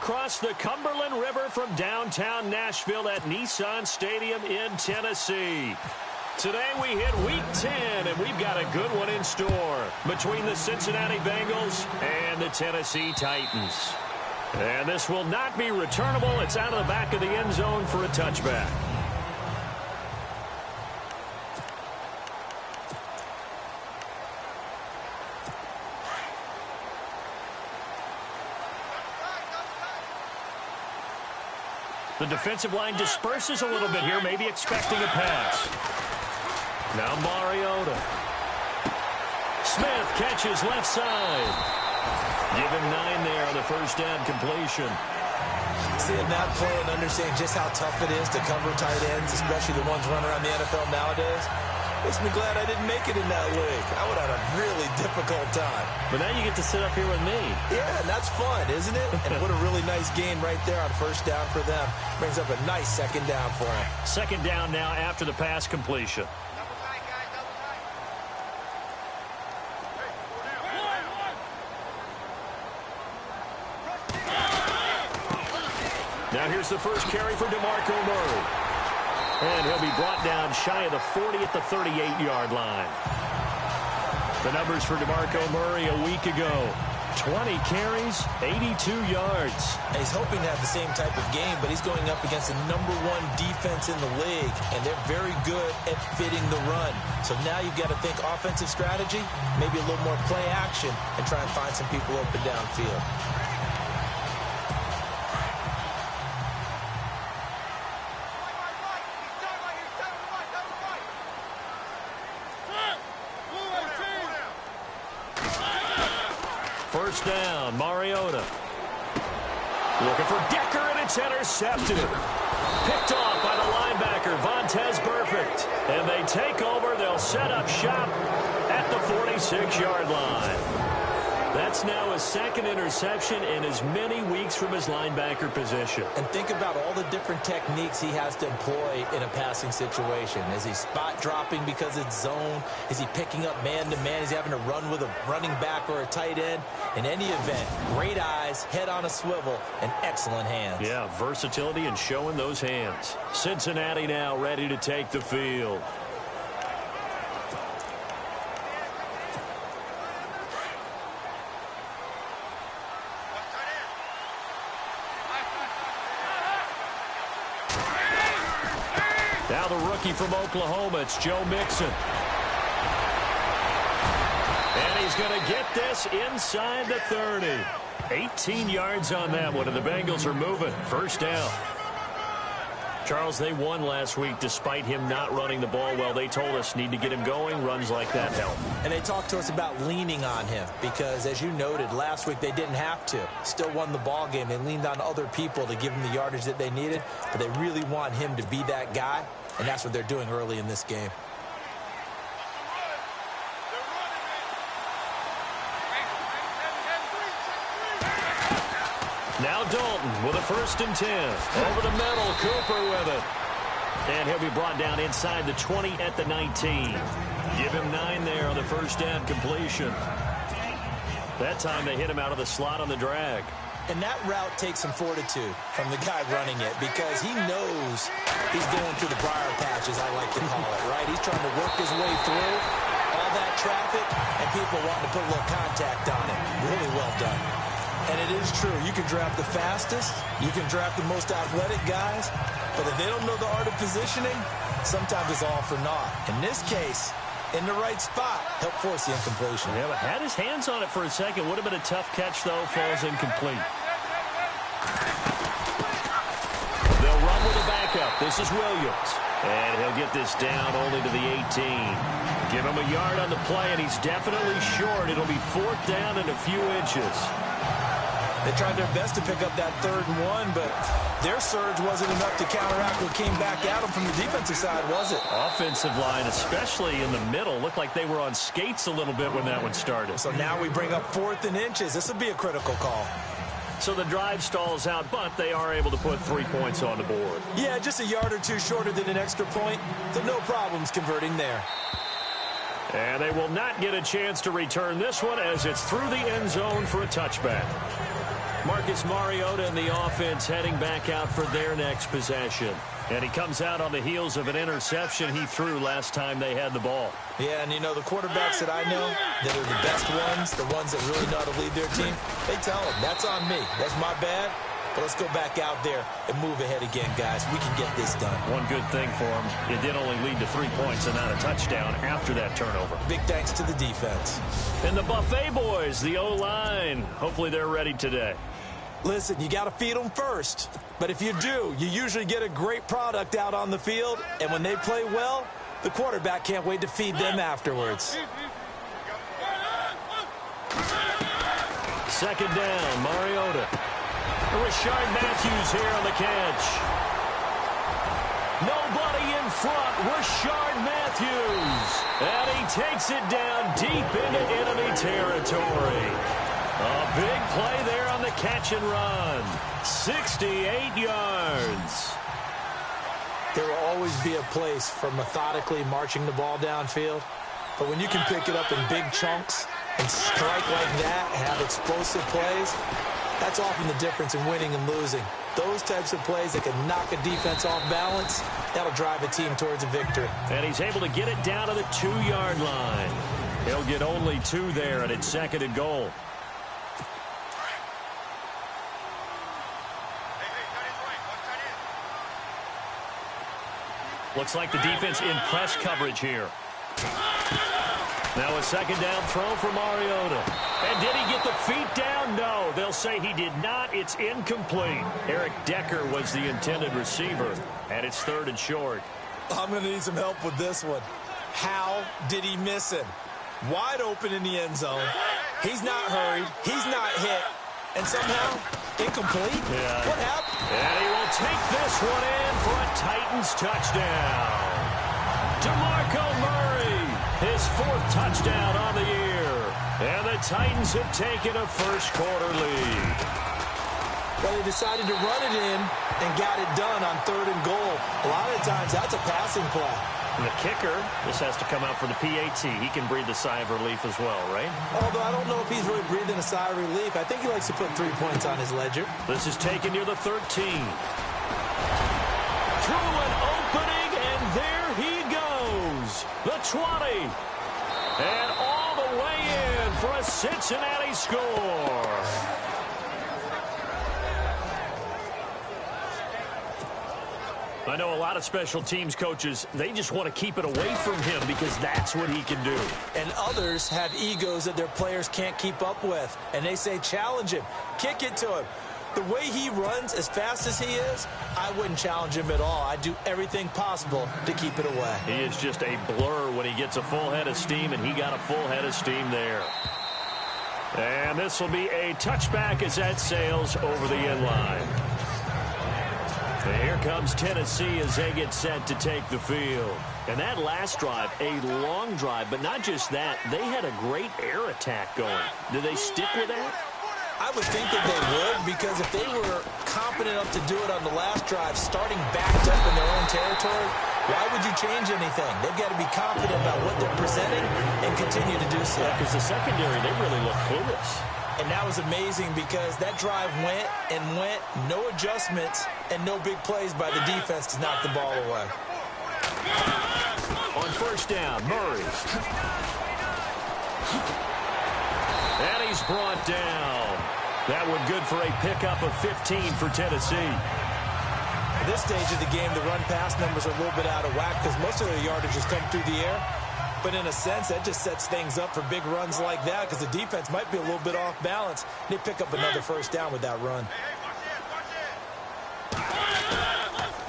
across the Cumberland River from downtown Nashville at Nissan Stadium in Tennessee. Today we hit Week 10, and we've got a good one in store between the Cincinnati Bengals and the Tennessee Titans. And this will not be returnable. It's out of the back of the end zone for a touchback. The defensive line disperses a little bit here, maybe expecting a pass. Now Mariota. Smith catches left side. Give him 9 there on the first down completion. Seeing that play and understanding just how tough it is to cover tight ends, especially the ones running around the NFL nowadays, makes me glad I didn't make it in that league. I would have had a really difficult time. But now you get to sit up here with me. Yeah, and that's fun, isn't it? And what a really nice gain right there on first down for them. Brings up a nice second down for them. Second down now after the pass completion. Now here's the first carry for DeMarco Murray. And he'll be brought down shy of the 40 at the 38-yard line. The numbers for DeMarco Murray a week ago. 20 carries, 82 yards. And he's hoping to have the same type of game, but he's going up against the #1 defense in the league, and they're very good at fitting the run. So now you've got to think offensive strategy, maybe a little more play action, and try and find some people open downfield. First down, Mariota. Looking for Decker, and it's intercepted. Picked off by the linebacker, Vontaze Burfict. And they take over. They'll set up shop at the 46-yard line. That's now his second interception in as many weeks from his linebacker position. And think about all the different techniques he has to employ in a passing situation. Is he spot dropping because it's zone? Is he picking up man-to-man? Is he having to run with a running back or a tight end? In any event, great eyes, head on a swivel, and excellent hands. Yeah, versatility and showing those hands. Cincinnati now ready to take the field. Now the rookie from Oklahoma, it's Joe Mixon. And he's going to get this inside the 30. 18 yards on that one, and the Bengals are moving. First down. Charles, they won last week despite him not running the ball well. They told us need to get him going. Runs like that help. And they talked to us about leaning on him because, as you noted, last week they didn't have to. Still won the ball game. They leaned on other people to give him the yardage that they needed, but they really want him to be that guy, and that's what they're doing early in this game. Now Dalton with a 1st and 10. Over the middle, Cooper with it. And he'll be brought down inside the 20 at the 19. Give him 9 there on the first down completion. That time they hit him out of the slot on the drag. And that route takes some fortitude from the guy running it because he knows he's going through the briar patch, as I like to call it, right? He's trying to work his way through all that traffic and people wanting to put a little contact on it. Really well done. And it is true. You can draft the fastest. You can draft the most athletic guys. But if they don't know the art of positioning, sometimes it's all for naught. In this case, in the right spot, help force the incompletion. Yeah, but had his hands on it for a second. Would have been a tough catch, though. Falls incomplete. They'll run with a backup. This is Williams. And he'll get this down only to the 18. Give him a yard on the play, and he's definitely short. It'll be 4th down and a few inches. They tried their best to pick up that 3rd and 1, but their surge wasn't enough to counteract what came back at them from the defensive side, was it? Offensive line, especially in the middle, looked like they were on skates a little bit when that one started. So now we bring up 4th and inches. This would be a critical call. So the drive stalls out, but they are able to put 3 points on the board. Yeah, just a yard or two shorter than an extra point, so no problems converting there. And they will not get a chance to return this one as it's through the end zone for a touchback. Marcus Mariota and the offense heading back out for their next possession. And he comes out on the heels of an interception he threw last time they had the ball. Yeah, and you know, the quarterbacks that I know that are the best ones, the ones that really know how to lead their team, they tell them, that's on me. That's my bad. But let's go back out there and move ahead again, guys. We can get this done. One good thing for him, it did only lead to 3 points and not a touchdown after that turnover. Big thanks to the defense. And the Buffet boys, the O-line, hopefully they're ready today. Listen, you got to feed them first. But if you do, you usually get a great product out on the field. And when they play well, the quarterback can't wait to feed them afterwards. Second down, Mariota. Rashard Matthews here on the catch. Nobody in front, Rashard Matthews. And he takes it down deep into enemy territory. A big play there on the catch and run. 68 yards. There will always be a place for methodically marching the ball downfield. But when you can pick it up in big chunks and strike like that, have explosive plays, that's often the difference in winning and losing. Those types of plays that can knock a defense off balance, that'll drive a team towards a victory. And he's able to get it down to the 2-yard line. He'll get only 2 there, and it's 2nd and goal. Looks like the defense in press coverage here. Now a 2nd down throw for Mariota. And did he get the feet down? No, they'll say he did not. It's incomplete. Eric Decker was the intended receiver, and it's 3rd and short. I'm going to need some help with this one. How did he miss him? Wide open in the end zone. He's not hurried. He's not hit. And somehow, incomplete? Yeah. What happened? And he will take this one in for a Titans touchdown. DeMarco Murray, his 4th touchdown on the year. And the Titans have taken a first-quarter lead. Well, they decided to run it in and got it done on 3rd and goal. A lot of the times, that's a passing play. And the kicker, this has to come out for the PAT. He can breathe a sigh of relief as well, right? Although I don't know if he's really breathing a sigh of relief. I think he likes to put 3 points on his ledger. This is taken near the 13. Through an opening, and there he goes. The 20. And all the way in for a Cincinnati score. I know a lot of special teams coaches, they just want to keep it away from him because that's what he can do. And others have egos that their players can't keep up with. And they say, challenge him, kick it to him. The way he runs as fast as he is, I wouldn't challenge him at all. I'd do everything possible to keep it away. He is just a blur when he gets a full head of steam, and he got a full head of steam there. And this will be a touchback as that sails over the end line. And here comes Tennessee as they get set to take the field. And that last drive, a long drive, but not just that, they had a great air attack going. Did they stick with that? I would think that they would, because if they were confident enough to do it on the last drive, starting backed up in their own territory, why would you change anything? They've got to be confident about what they're presenting and continue to do so. Yeah, because the secondary, they really look clueless. And that was amazing because that drive went and went, no adjustments, and no big plays by the defense to knock the ball away. On 1st down, Murray. And he's brought down. That one good for a pickup of 15 for Tennessee. At this stage of the game, the run-pass numbers are a little bit out of whack because most of their yardage has come through the air. But in a sense, that just sets things up for big runs like that because the defense might be a little bit off balance. They pick up another 1st down with that run.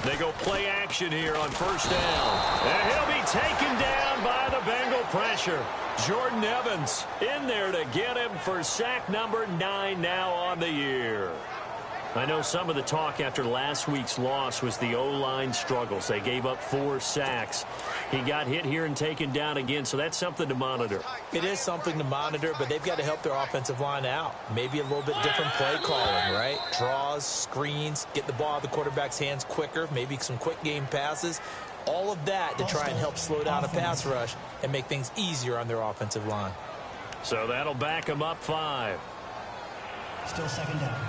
They go play action here on 1st down. And he'll be taken down by the Bengal pressure. Jordan Evans in there to get him for sack number 9 now on the year. I know some of the talk after last week's loss was the O-line struggles. They gave up 4 sacks. He got hit here and taken down again, so that's something to monitor. It is something to monitor, but they've got to help their offensive line out. Maybe a little bit different play calling, right? Draws, screens, get the ball out of the quarterback's hands quicker, maybe some quick game passes. All of that to try and help slow down a pass rush and make things easier on their offensive line. So that'll back them up 5. Still 2nd down.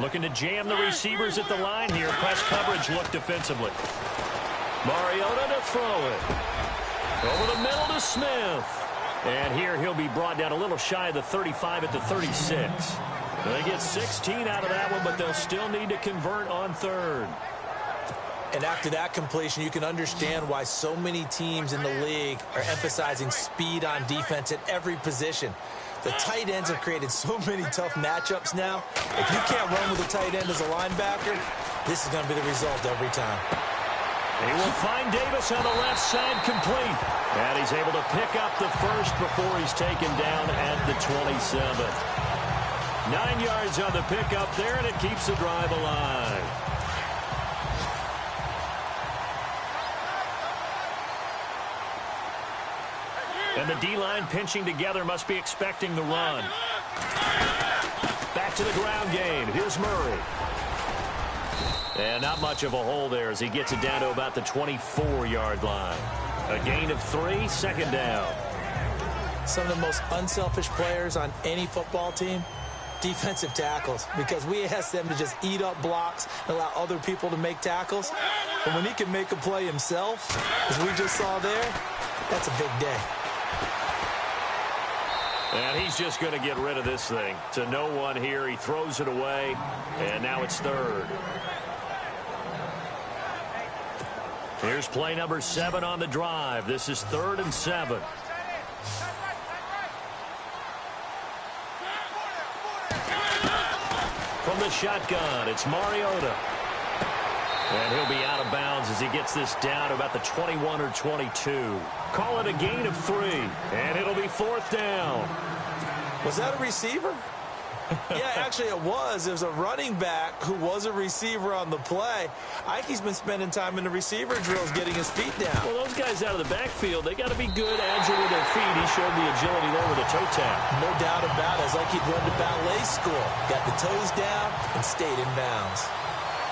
Looking to jam the receivers at the line here. Press coverage look defensively. Mariota to throw it. Over the middle to Smith. And here he'll be brought down a little shy of the 35 at the 36. They get 16 out of that one, but they'll still need to convert on third. And after that completion, you can understand why so many teams in the league are emphasizing speed on defense at every position. The tight ends have created so many tough matchups now. If you can't run with a tight end as a linebacker, this is going to be the result every time. He will find Davis on the left side complete. And he's able to pick up the first before he's taken down at the 27. 9 yards on the pickup there, and it keeps the drive alive. And the D-line pinching together must be expecting the run. Back to the ground game. Here's Murray. And not much of a hole there as he gets it down to about the 24-yard line. A gain of 3, second down. Some of the most unselfish players on any football team, defensive tackles, because we ask them to just eat up blocks and allow other people to make tackles. But when he can make a play himself, as we just saw there, that's a big day. And he's just going to get rid of this thing. To no one here. He throws it away, and now it's third. Here's play number 7 on the drive. This is 3rd and 7. From the shotgun, it's Mariota. And he'll be out of bounds as he gets this down to about the 21 or 22. Call it a gain of 3, and it'll be 4th down. Was that a receiver? Yeah, actually it was. It was a running back who was a receiver on the play. Ike's been spending time in the receiver drills getting his feet down. Well, those guys out of the backfield, they got to be good, agile with their feet. He showed the agility there with a toe tap. No doubt about it. It's like he'd run to ballet school. Got the toes down and stayed in bounds.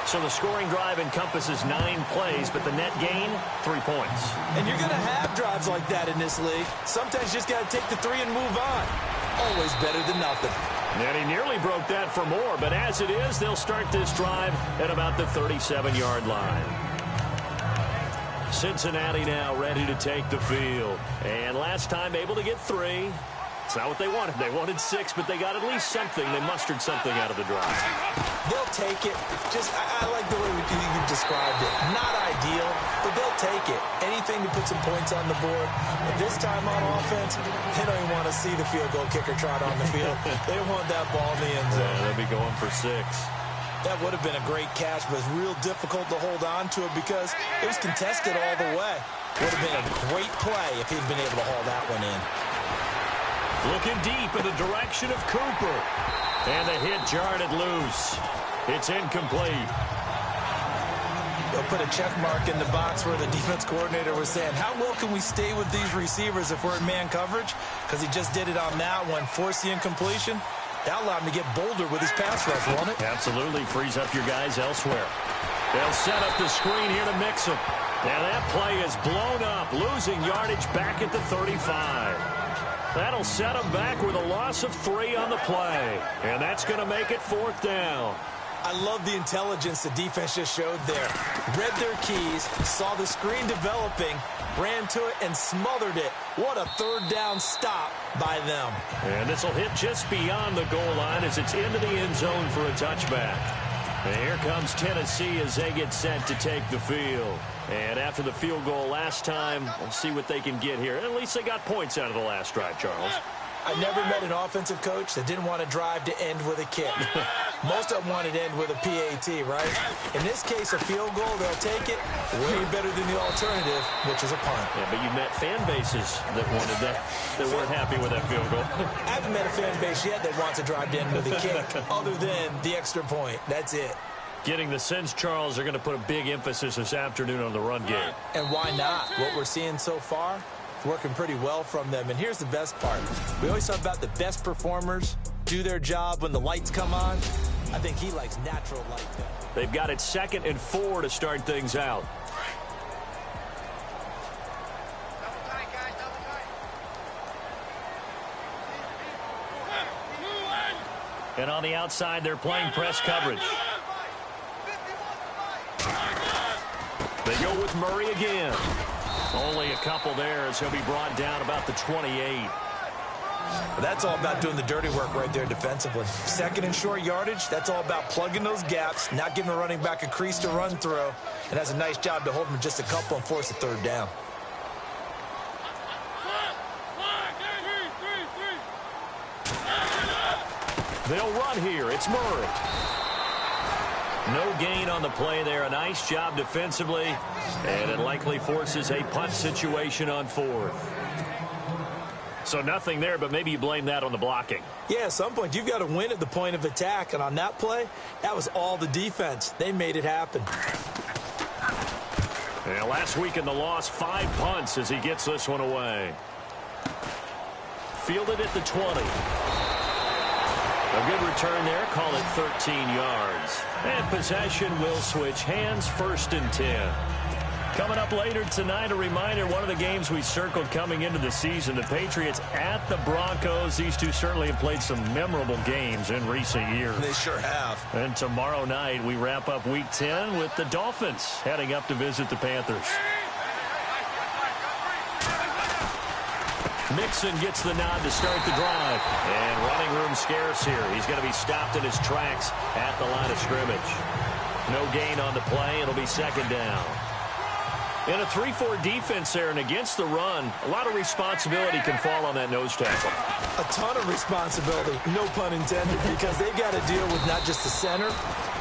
So the scoring drive encompasses 9 plays, but the net gain, 3 points. And you're going to have drives like that in this league. Sometimes you just got to take the 3 and move on. Always better than nothing. And he nearly broke that for more, but as it is, they'll start this drive at about the 37-yard line. Cincinnati now ready to take the field. And last time able to get 3. It's not what they wanted. They wanted 6, but they got at least something. They mustered something out of the drive. They'll take it. I like the way you described it. Not ideal, but they'll take it. Anything to put some points on the board. But this time on offense, they don't even want to see the field goal kicker trot on the field. They want that ball in the end zone. Yeah, they'll be going for 6. That would have been a great catch, but it's real difficult to hold on to it because it was contested all the way. Would have been a great play if he'd been able to haul that one in. Looking deep in the direction of Cooper. And the hit jarred it loose. It's incomplete. They'll put a check mark in the box where the defense coordinator was saying, how well can we stay with these receivers if we're in man coverage? Because he just did it on that one, forced the incompletion. That allowed him to get bolder with his pass rush, won't it? Absolutely. Frees up your guys elsewhere. They'll set up the screen here to mix them. Now that play is blown up, losing yardage back at the 35. That'll set them back with a loss of 3 on the play. And that's going to make it 4th down. I love the intelligence the defense just showed there. Read their keys, saw the screen developing, ran to it, and smothered it. What a 3rd down stop by them. And this will hit just beyond the goal line as it's into the end zone for a touchback. And here comes Tennessee as they get set to take the field. And after the field goal last time, we'll see what they can get here. At least they got points out of the last drive, Charles. I never met an offensive coach that didn't want to drive to end with a kick. Most of them wanted to end with a PAT, right? In this case, a field goal, they'll take it way better than the alternative, which is a punt. Yeah, but you met fan bases that wanted that, that weren't happy with that field goal. I haven't met a fan base yet that wants to drive to end with a kick, other than the extra point. That's it. Getting the sense, Charles, are going to put a big emphasis this afternoon on the run game. And why not? What we're seeing so far, it's working pretty well from them. And here's the best part. We always talk about the best performers do their job when the lights come on. I think he likes natural light better. They've got it 2nd and 4 to start things out. And on the outside, they're playing press coverage. They go with Murray again. Only a couple there as he'll be brought down about the 28. That's all about doing the dirty work right there defensively. Second and short yardage, that's all about plugging those gaps, not giving a running back a crease to run through, and has a nice job to hold him just a couple and force a third down. They'll run here. It's Murray. No gain on the play there. A nice job defensively, and it likely forces a punt situation on fourth. So nothing there, but maybe you blame that on the blocking. Yeah, at some point, you've got to win at the point of attack. And on that play, that was all the defense. They made it happen. Yeah, last week in the loss, 5 punts as he gets this one away. Fielded at the 20. A good return there. Call it 13 yards. And possession will switch hands, 1st and 10. Coming up later tonight, a reminder, one of the games we circled coming into the season, the Patriots at the Broncos. These two certainly have played some memorable games in recent years. They sure have. And tomorrow night, we wrap up Week 10 with the Dolphins heading up to visit the Panthers. Mixon gets the nod to start the drive. And running room scarce here. He's going to be stopped in his tracks at the line of scrimmage. No gain on the play. It'll be 2nd down. In a 3-4 defense there and against the run, a lot of responsibility can fall on that nose tackle. A ton of responsibility, no pun intended, because they've got to deal with not just the center,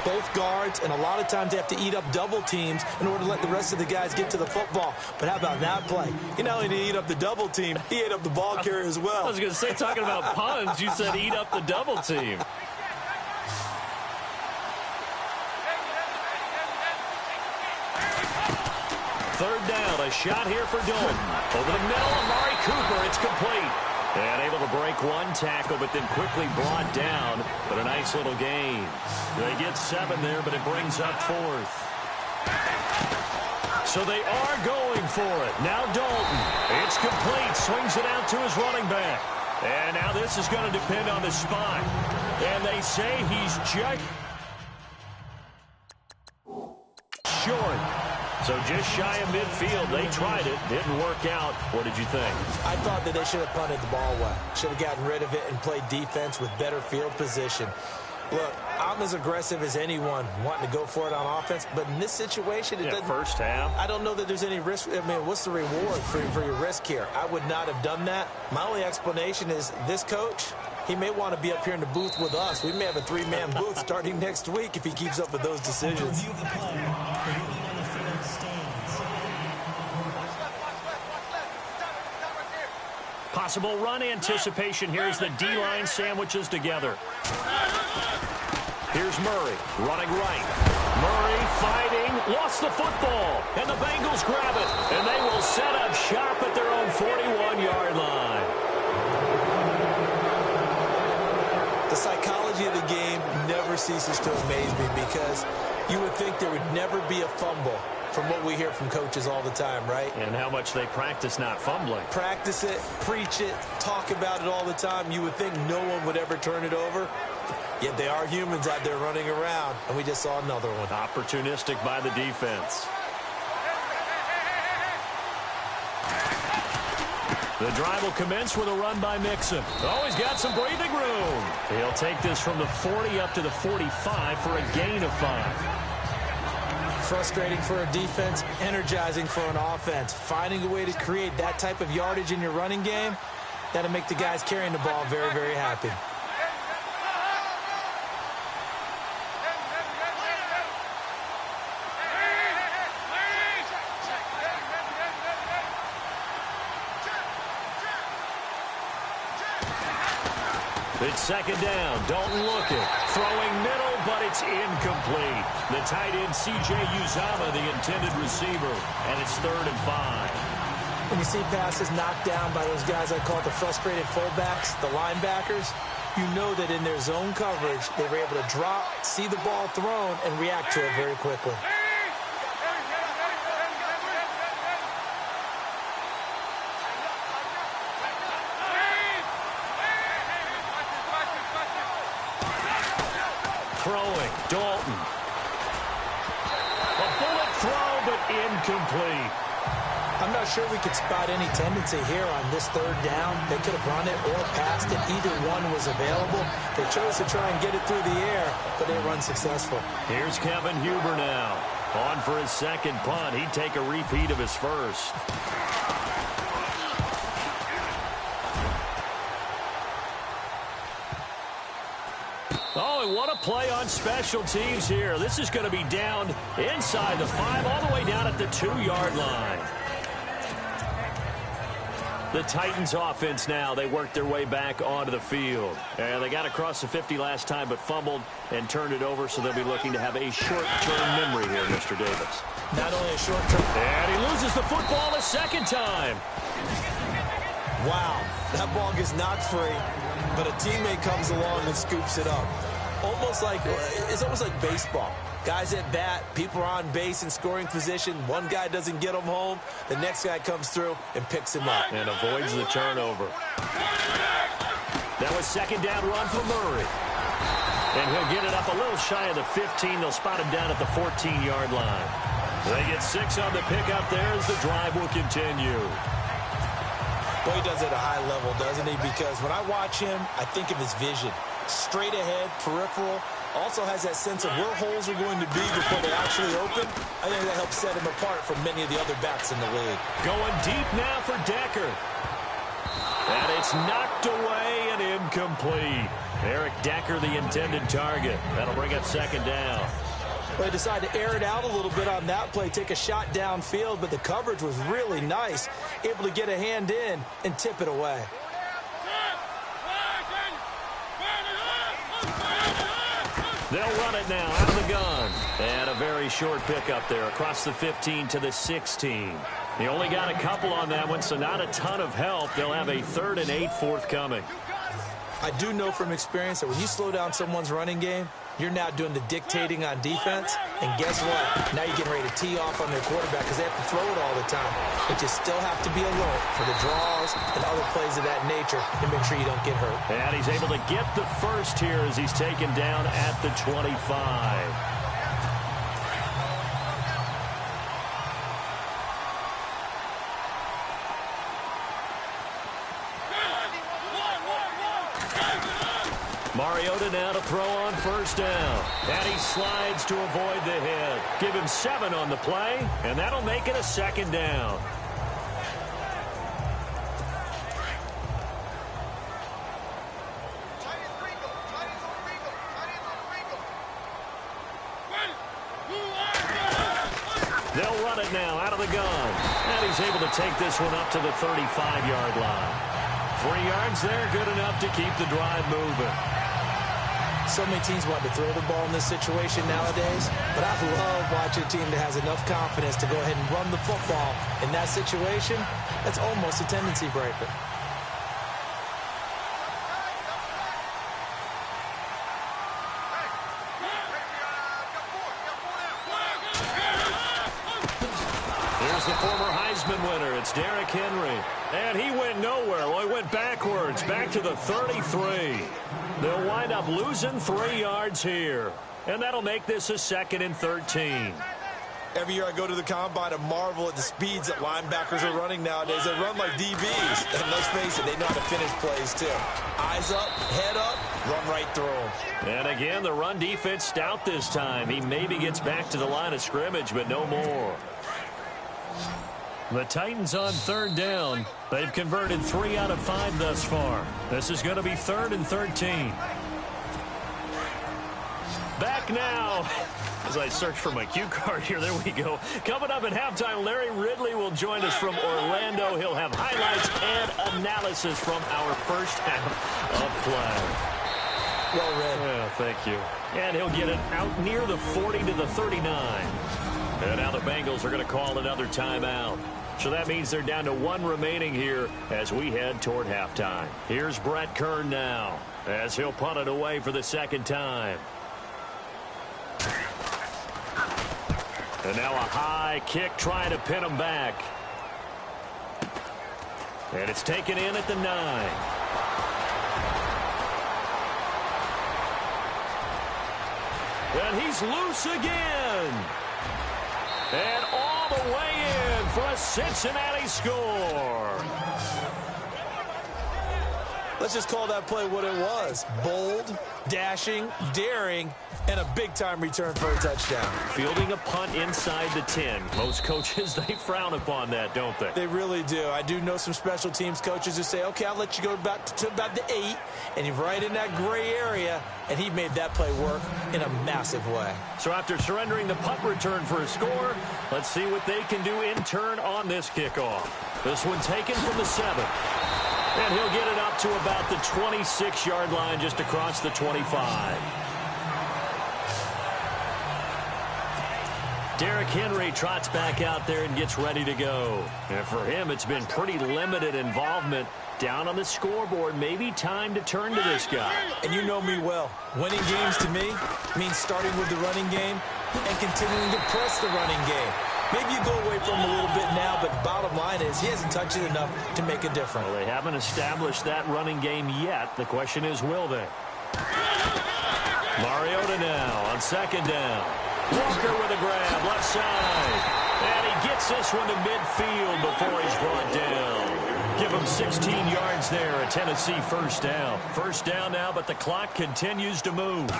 both guards, and a lot of times they have to eat up double teams in order to let the rest of the guys get to the football. But how about that play? He not only did he eat up the double team, he ate up the ball carrier as well. I was going to say, talking about puns, you said eat up the double team. Third down, a shot here for Dalton. Over the middle, Amari Cooper, it's complete. And able to break one tackle, but then quickly brought down. But a nice little gain. They get 7 there, but it brings up 4th. So they are going for it. Now Dalton. It's complete. Swings it out to his running back. And now this is going to depend on the spot. And they say he's just short. So just shy of midfield. They tried it. Didn't work out. What did you think? I thought that they should have punted the ball away. Should have gotten rid of it and played defense with better field position. Look, I'm as aggressive as anyone wanting to go for it on offense, but in this situation, it doesn't. First half. I don't know that there's any risk. I mean, what's the reward for your risk here? I would not have done that. My only explanation is this coach, he may want to be up here in the booth with us. We may have a 3-man booth starting next week if he keeps up with those decisions. Possible run anticipation. Here's the D-line sandwiches together. Here's Murray running right. Murray fighting, lost the football, and the Bengals grab it, and they will set up shop at their own 41-yard line. The psychology of the game never ceases to amaze me because you would think there would never be a fumble from what we hear from coaches all the time, right? And how much they practice not fumbling. Practice it, preach it, talk about it all the time. You would think no one would ever turn it over. Yet they are humans out there running around, and we just saw another one. Opportunistic by the defense. The drive will commence with a run by Mixon. Oh, he's got some breathing room. He'll take this from the 40 up to the 45 for a gain of 5. Frustrating for a defense, energizing for an offense. Finding a way to create that type of yardage in your running game, that'll make the guys carrying the ball very, very happy. It's 2nd down. Dalton looking. Throwing middle, but it's incomplete. The tight end, C.J. Uzama, the intended receiver. And it's 3rd and 5. When you see passes knocked down by those guys I call the frustrated fullbacks, the linebackers, you know that in their zone coverage, they were able to drop, see the ball thrown, and react to it very quickly. throwing. Dalton. A bullet throw, but incomplete. I'm not sure we could spot any tendency here on this third down. They could have run it or passed it. Either one was available. They chose to try and get it through the air, but they were unsuccessful. Here's Kevin Huber now. On for his second punt. He'd take a repeat of his first. Oh, and what a play on special teams here. This is going to be down inside the 5, all the way down at the 2-yard line. The Titans offense now, they worked their way back onto the field. And they got across the 50 last time, but fumbled and turned it over, so they'll be looking to have a short-term memory here, Mr. Davis. Not only a short-term. And he loses the football a second time. Wow, that ball gets knocked free, but a teammate comes along and scoops it up. It's almost like baseball. Guys at bat, people are on base in scoring position. One guy doesn't get him home. The next guy comes through and picks him up. And avoids the turnover. That was second down run for Murray. And he'll get it up a little shy of the 15. They'll spot him down at the 14-yard line. They get 6 on the pickup there as the drive will continue. Boy, he does it at a high level, doesn't he? Because when I watch him, I think of his vision. Straight ahead, peripheral. Also has that sense of where holes are going to be before they actually open. I think that helps set him apart from many of the other backs in the league. Going deep now for Decker. And it's knocked away and incomplete. Eric Decker, the intended target. That'll bring up second down. Well, they decided to air it out a little bit on that play, take a shot downfield, but the coverage was really nice. Able to get a hand in and tip it away. They'll run it now out of the gun. And a very short pickup there across the 15 to the 16. He only got a couple on that one, so not a ton of help. They'll have a 3rd and 8 forthcoming. I do know from experience that when you slow down someone's running game, you're now doing the dictating on defense. And guess what? Now you're getting ready to tee off on their quarterback because they have to throw it all the time. But you still have to be alert for the draws and other plays of that nature to make sure you don't get hurt. And he's able to get the first here as he's taken down at the 25. Mariota now to throw on first down. And he slides to avoid the hit. Give him 7 on the play, and that'll make it a second down. They'll run it now out of the gun. And he's able to take this one up to the 35-yard line. 3 yards there, good enough to keep the drive moving. So many teams want to throw the ball in this situation nowadays, but I love watching a team that has enough confidence to go ahead and run the football. In that situation, that's almost a tendency breaker. Here's the former Heisman winner. It's Derrick Henry. And he went nowhere. Well, he went backwards, back to the 33. They'll wind up losing 3 yards here. And that'll make this a 2nd and 13. Every year I go to the combine and marvel at the speeds that linebackers are running nowadays. They run like DBs. And let's face it, they know how to finish plays too. Eyes up, head up, run right through them. And again, the run defense stout this time. He maybe gets back to the line of scrimmage, but no more. The Titans on 3rd down. They've converted 3 out of 5 thus far. This is going to be 3rd and 13. Back now. As I search for my cue card here, there we go. Coming up at halftime, Larry Ridley will join us from Orlando. He'll have highlights and analysis from our first half of play. Well read. Yeah, thank you. And he'll get it out near the 40 to the 39. And now the Bengals are going to call another timeout. So that means they're down to 1 remaining here as we head toward halftime. Here's Brett Kern now as he'll punt it away for the 2nd time. And now a high kick trying to pin him back. And it's taken in at the 9. And he's loose again. And all the way in for a Cincinnati score. Let's just call that play what it was. Bold, dashing, daring, and a big-time return for a touchdown. Fielding a punt inside the 10. Most coaches, they frown upon that, don't they? They really do. I do know some special teams coaches who say, okay, I'll let you go to about the 8, and you're right in that gray area, and he made that play work in a massive way. So after surrendering the punt return for a score, let's see what they can do in turn on this kickoff. This one taken from the 7. And he'll get it up to about the 26-yard line just across the 25. Derrick Henry trots back out there and gets ready to go. And for him, it's been pretty limited involvement down on the scoreboard. Maybe time to turn to this guy. And you know me well. Winning games to me means starting with the running game and continuing to press the running game. Maybe you go away from him a little bit now, but bottom line is he hasn't touched it enough to make a difference. Well, they haven't established that running game yet. The question is, will they? Mariota now on second down. Walker with a grab, left side. And he gets this one to midfield before he's brought down. Give him 16 yards there, a Tennessee first down. First down now, but the clock continues to move.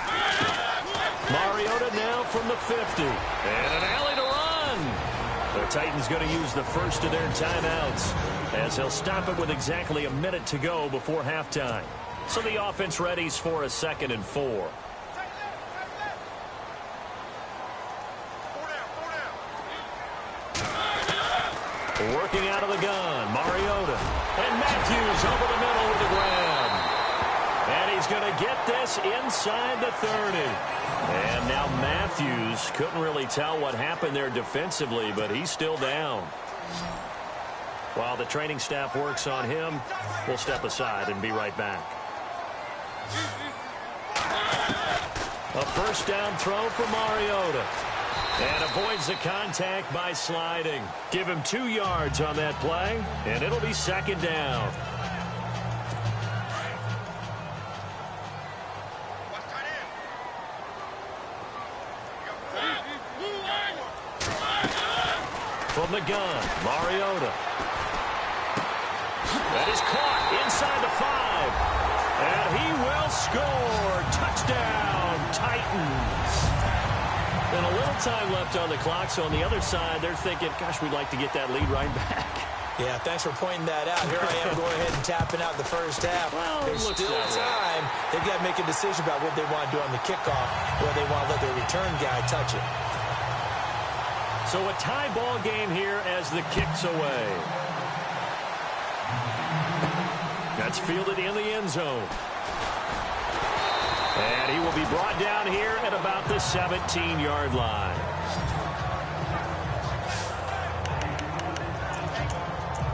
Mariota now from the 50. And an alley to run. The Titans going to use the first of their timeouts as they'll stop it with exactly a minute to go before halftime. So the offense readies for a 2nd and 4. Working out of the gun, Mariota. And Matthews over the middle with the grab. And he's going to get this inside the 30. And now Matthews couldn't really tell what happened there defensively, but he's still down. While the training staff works on him, we'll step aside and be right back. A first down throw for Mariota. And avoids the contact by sliding. Give him 2 yards on that play, and it'll be second down. From the gun, Mariota. That is caught inside the 5. And he will score. Touchdown, Titans. And a little time left on the clock, so on the other side, they're thinking, gosh, we'd like to get that lead right back. Yeah, thanks for pointing that out. Here I am going ahead and tapping out the first half. Well, there's still time. They've got to make a decision about what they want to do on the kickoff, whether they want to let their return guy touch it. So a tie ball game here as the kick's away. That's fielded in the end zone. And he will be brought down here at about the 17-yard line.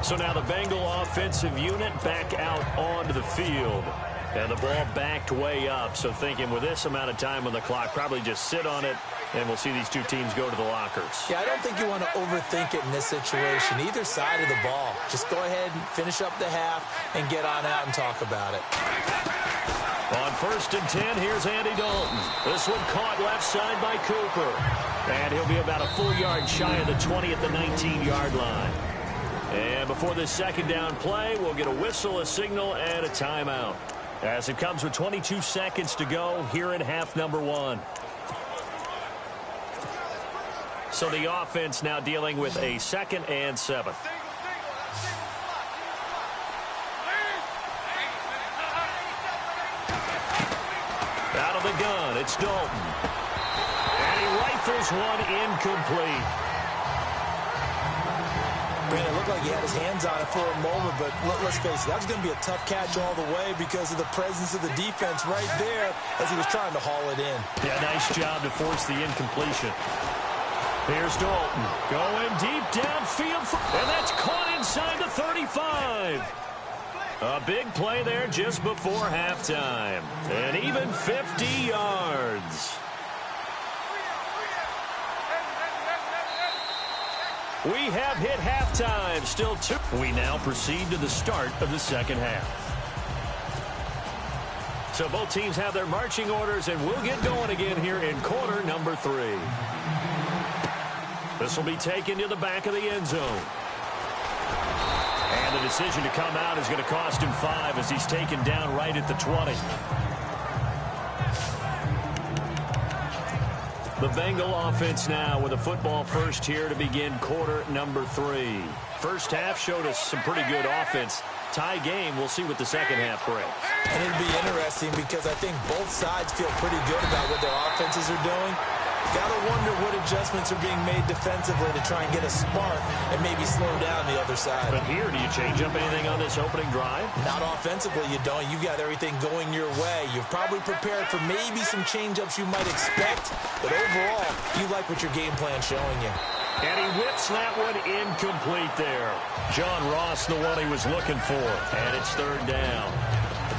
So now the Bengal offensive unit back out onto the field. And the ball backed way up. So thinking with this amount of time on the clock, probably just sit on it, and we'll see these two teams go to the lockers. Yeah, I don't think you want to overthink it in this situation. Either side of the ball. Just go ahead and finish up the half and get on out and talk about it. On 1st and 10, here's Andy Dalton. This one caught left side by Cooper. And he'll be about a full yard shy of the 20 at the 19-yard line. And before this second down play, we'll get a whistle, a signal, and a timeout. As it comes with 22 seconds to go here in half number 1. So the offense now dealing with a 2nd and 7. Out of the gun, it's Dalton. And he rifles one incomplete. Man, it looked like he had his hands on it for a moment, but let's face it, that was going to be a tough catch all the way because of the presence of the defense right there as he was trying to haul it in. Yeah, nice job to force the incompletion. Here's Dalton going deep downfield, and that's caught inside the 35. A big play there just before halftime, and even 50 yards. We have hit halftime. Still 2. We now proceed to the start of the second half. So both teams have their marching orders, and we'll get going again here in quarter number 3. This will be taken to the back of the end zone. And the decision to come out is going to cost him 5 as he's taken down right at the 20. The Bengal offense now with a football first here to begin quarter number 3. First half showed us some pretty good offense. Tie game. We'll see what the second half brings. And it'll be interesting because I think both sides feel pretty good about what their offenses are doing. Gotta wonder what adjustments are being made defensively to try and get a spark and maybe slow down the other side. But here, do you change up anything on this opening drive? Not offensively, you don't. You got everything going your way. You've probably prepared for maybe some change-ups you might expect, but overall, you like what your game plan's showing you. And he whips that one incomplete there. John Ross, the one he was looking for. And it's third down.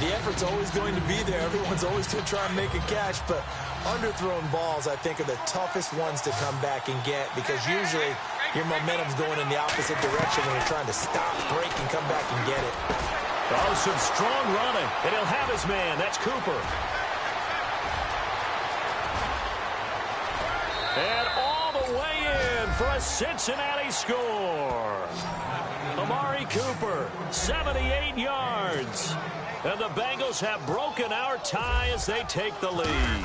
The effort's always going to be there. Everyone's always going to try and make a catch, but underthrown balls, I think, are the toughest ones to come back and get because usually your momentum's going in the opposite direction when you're trying to stop, break, and come back and get it. Oh, some strong running, and he'll have his man. That's Cooper. And all the way in for a Cincinnati score. Amari Cooper, 78 yards. And the Bengals have broken our tie as they take the lead.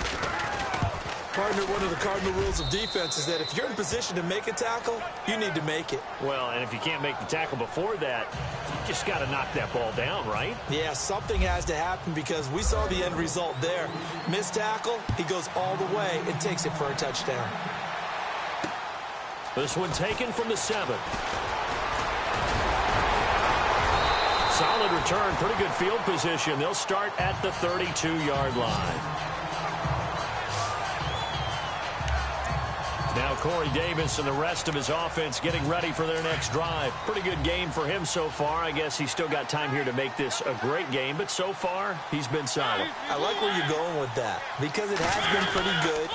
Partner, one of the cardinal rules of defense is that if you're in position to make a tackle, you need to make it. Well, and if you can't make the tackle before that, you just got to knock that ball down, right? Yeah, something has to happen because we saw the end result there. Missed tackle, he goes all the way and takes it for a touchdown. This one taken from the 7. Solid return, pretty good field position. They'll start at the 32-yard line. Now Corey Davis and the rest of his offense getting ready for their next drive. Pretty good game for him so far. I guess he's still got time here to make this a great game, but so far he's been solid. I like where you're going with that because it has been pretty good,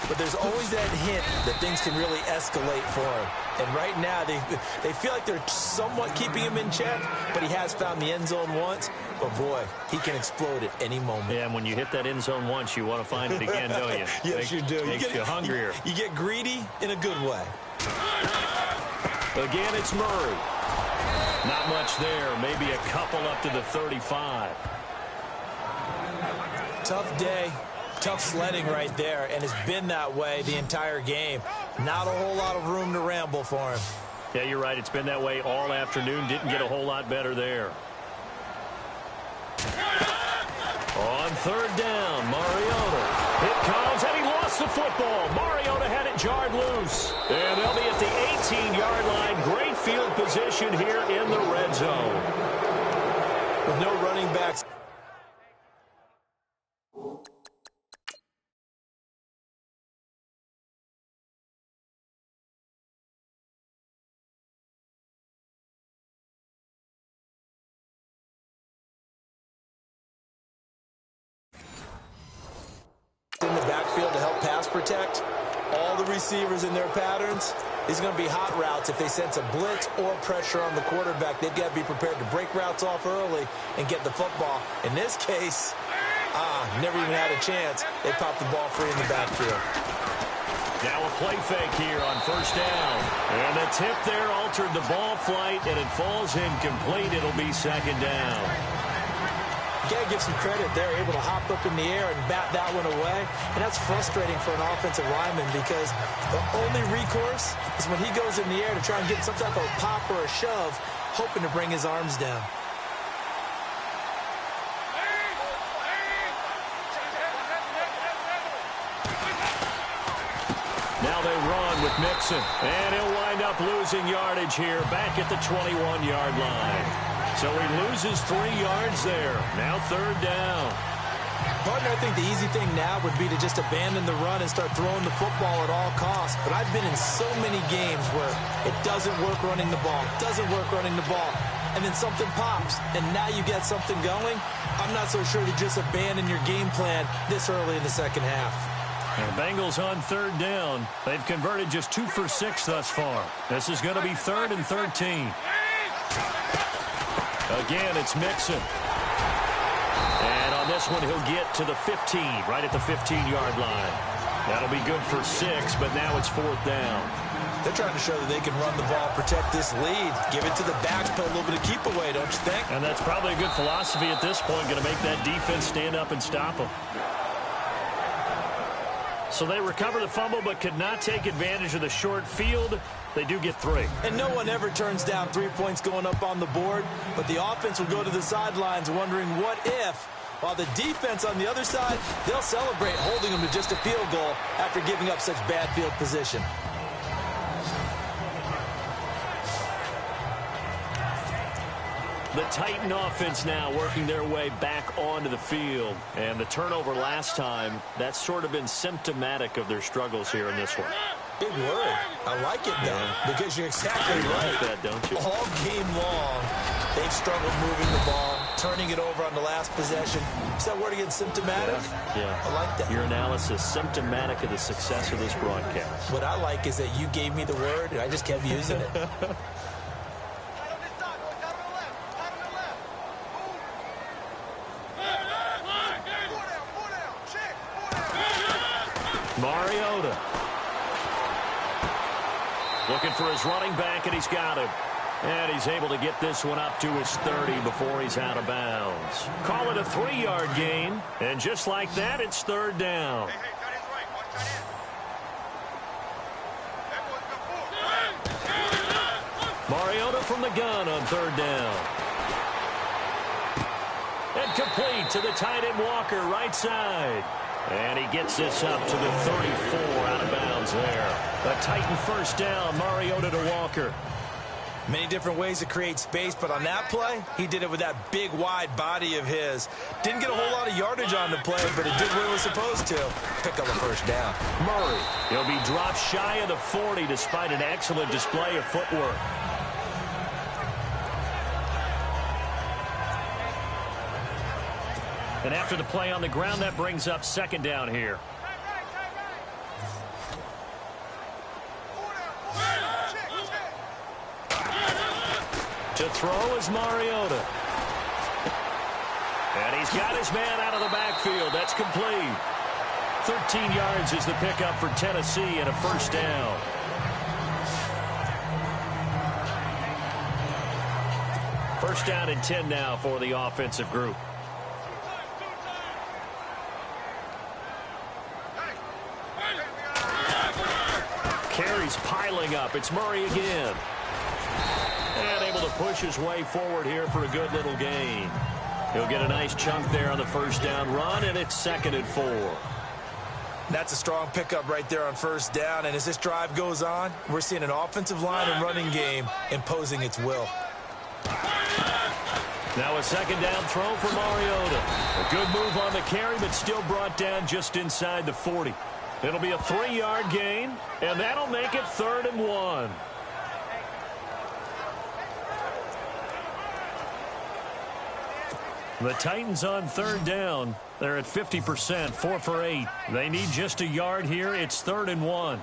but there's always that hint that things can really escalate for him. And right now, they feel like they're somewhat keeping him in check, but he has found the end zone once. But, boy, he can explode at any moment. Yeah, and when you hit that end zone once, you want to find it again, don't you? Yes, you do. Makes you hungrier. You get greedy in a good way. Again, it's Murray. Not much there. Maybe a couple up to the 35. Tough day. Tough sledding right there, and it's been that way the entire game. Not a whole lot of room to ramble for him. Yeah, you're right. It's been that way all afternoon. Didn't get a whole lot better there. On third down, Mariota. It comes, and he lost the football. Mariota had it jarred loose. And they'll be at the 18-yard line. Great field position here in the red zone. With no running backs. In the backfield to help pass protect. All the receivers in their patterns. These are going to be hot routes if they sense a blitz or pressure on the quarterback. They've got to be prepared to break routes off early and get the football. In this case, never even had a chance. They popped the ball free in the backfield. Now a play fake here on first down. And the tip there altered the ball flight, and it falls incomplete. It'll be second down. You got to give some credit. They're able to hop up in the air and bat that one away. And that's frustrating for an offensive lineman because the only recourse is when he goes in the air to try and get some type of pop or a shove, hoping to bring his arms down. Now they run with Mixon. And he'll wind up losing yardage here back at the 21-yard line. So he loses 3 yards there. Now third down. Partner, I think the easy thing now would be to just abandon the run and start throwing the football at all costs. But I've been in so many games where it doesn't work running the ball, and then something pops, and now you get something going. I'm not so sure to just abandon your game plan this early in the second half. And Bengals on third down. They've converted just 2 for 6 thus far. This is going to be 3rd and 13. Again, it's Mixon. And on this one, he'll get to the 15, right at the 15-yard line. That'll be good for 6, but now it's 4th down. They're trying to show that they can run the ball, protect this lead, give it to the backs, put a little bit of keep away, don't you think? And that's probably a good philosophy at this point, going to make that defense stand up and stop them. So they recover the fumble but could not take advantage of the short field. They do get 3. And no one ever turns down 3 points going up on the board, but the offense will go to the sidelines wondering what if, while the defense on the other side, they'll celebrate holding them to just a field goal after giving up such bad field position. The Titan offense now working their way back onto the field. And the turnover last time, that's sort of been symptomatic of their struggles here in this one. Big word. I like it, though, because you're exactly right. You like that, don't you? All game long, they've struggled moving the ball, turning it over on the last possession. Is that word again, symptomatic? Yeah. I like that. Your analysis, symptomatic of the success of this broadcast. What I like is that you gave me the word, and I just kept using it. Mariota. Looking for his running back, and he's got him. And he's able to get this one up to his 30 before he's out of bounds. Call it a 3-yard gain. And just like that, it's 3rd down. Mariota from the gun on 3rd down. And complete to the tight end Walker, right side. And he gets this up to the 34, out of bounds there. A Titan 1st down, Mariota to Walker. Many different ways to create space, but on that play, he did it with that big, wide body of his. Didn't get a whole lot of yardage on the play, but it did what it was supposed to. Pick up a 1st down. Murray, he'll be dropped shy of the 40 despite an excellent display of footwork. And after the play on the ground, that brings up 2nd down here. To throw is Mariota. And he's got his man out of the backfield. That's complete. 13 yards is the pickup for Tennessee and a 1st down. First down and 10 now for the offensive group. Carries piling up. It's Murray again. And able to push his way forward here for a good little gain. He'll get a nice chunk there on the 1st down run, and it's 2nd and 4. That's a strong pickup right there on 1st down, and as this drive goes on, we're seeing an offensive line and running game imposing its will. Now a 2nd down throw for Mariota. A good move on the carry, but still brought down just inside the 40. It'll be a 3-yard gain, and that'll make it 3rd and 1. The Titans on 3rd down. They're at 50%, 4 for 8. They need just a yard here. It's 3rd and 1.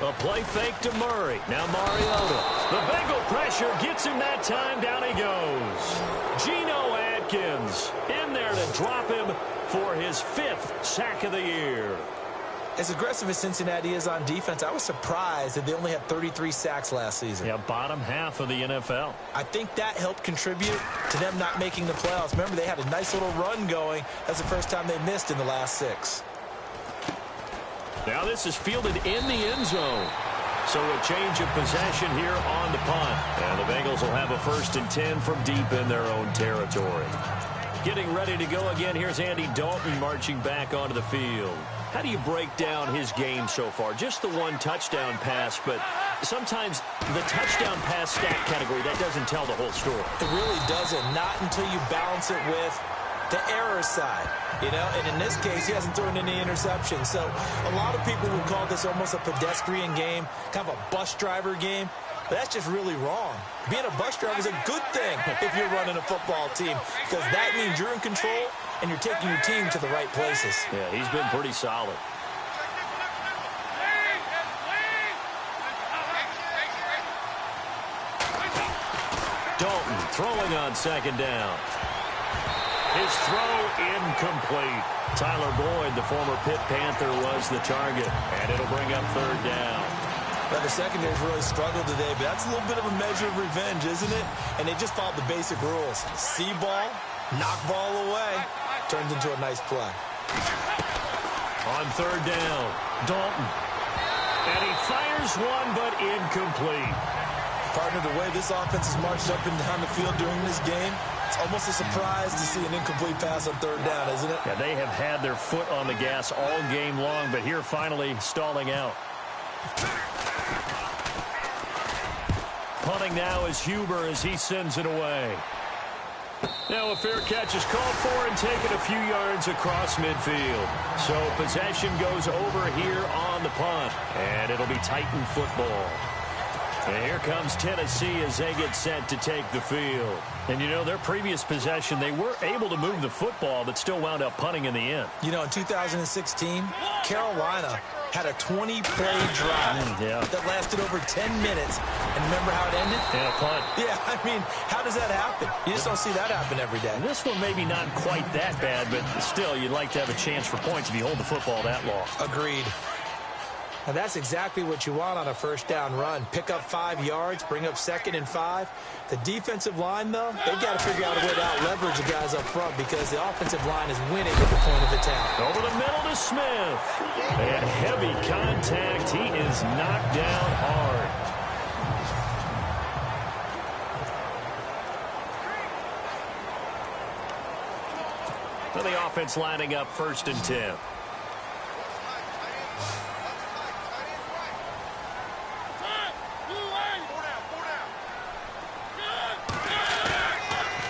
A play fake to Murray. Now Mariota. The Bengal pressure gets him that time. Down he goes. Geno Atkins in there to drop him for his 5th sack of the year. As aggressive as Cincinnati is on defense, I was surprised that they only had 33 sacks last season. Yeah, bottom half of the NFL. I think that helped contribute to them not making the playoffs. Remember, they had a nice little run going. That's the first time they missed in the last 6. Now this is fielded in the end zone. So a change of possession here on the punt. And the Bengals will have a 1st and 10 from deep in their own territory. Getting ready to go again. Here's Andy Dalton marching back onto the field. How do you break down his game so far? Just the 1 touchdown pass, but sometimes the touchdown pass stat category, that doesn't tell the whole story. It really doesn't. Not until you balance it with the error side, you know, and in this case, he hasn't thrown any interceptions. So a lot of people would call this almost a pedestrian game, kind of a bus driver game. But that's just really wrong. Being a bus driver is a good thing if you're running a football team, because that means you're in control and you're taking your team to the right places. Yeah, he's been pretty solid. Dalton throwing on second down. His throw incomplete. Tyler Boyd, the former Pitt Panther, was the target, and it'll bring up third down. Well, the secondary's really struggled today, but that's a little bit of a measure of revenge, isn't it? And they just followed the basic rules. See ball, knock ball away, turns into a nice play. On third down, Dalton. And he fires one, but incomplete. Partner, the way this offense has marched up and down the field during this game, it's almost a surprise to see an incomplete pass on third down, isn't it? Yeah, they have had their foot on the gas all game long, but here finally stalling out. Punting now is Huber as he sends it away. Now a fair catch is called for and taken a few yards across midfield. So possession goes over here on the punt, and it'll be Titan football. And here comes Tennessee as they get set to take the field. And, you know, their previous possession, they were able to move the football, but still wound up punting in the end. You know, in 2016, Carolina had a 20-play drive that lasted over 10 minutes. And remember how it ended? And a punt. Yeah, I mean, how does that happen? You just don't see that happen every day. And this one maybe not quite that bad, but still, you'd like to have a chance for points if you hold the football that long. Agreed. And that's exactly what you want on a first down run. Pick up 5 yards, bring up 2nd and 5. The defensive line, though, they've got to figure out a way to out-leverage the guys up front because the offensive line is winning at the point of attack. Over the middle to Smith. And heavy contact. He is knocked down hard. So the offense lining up 1st and 10.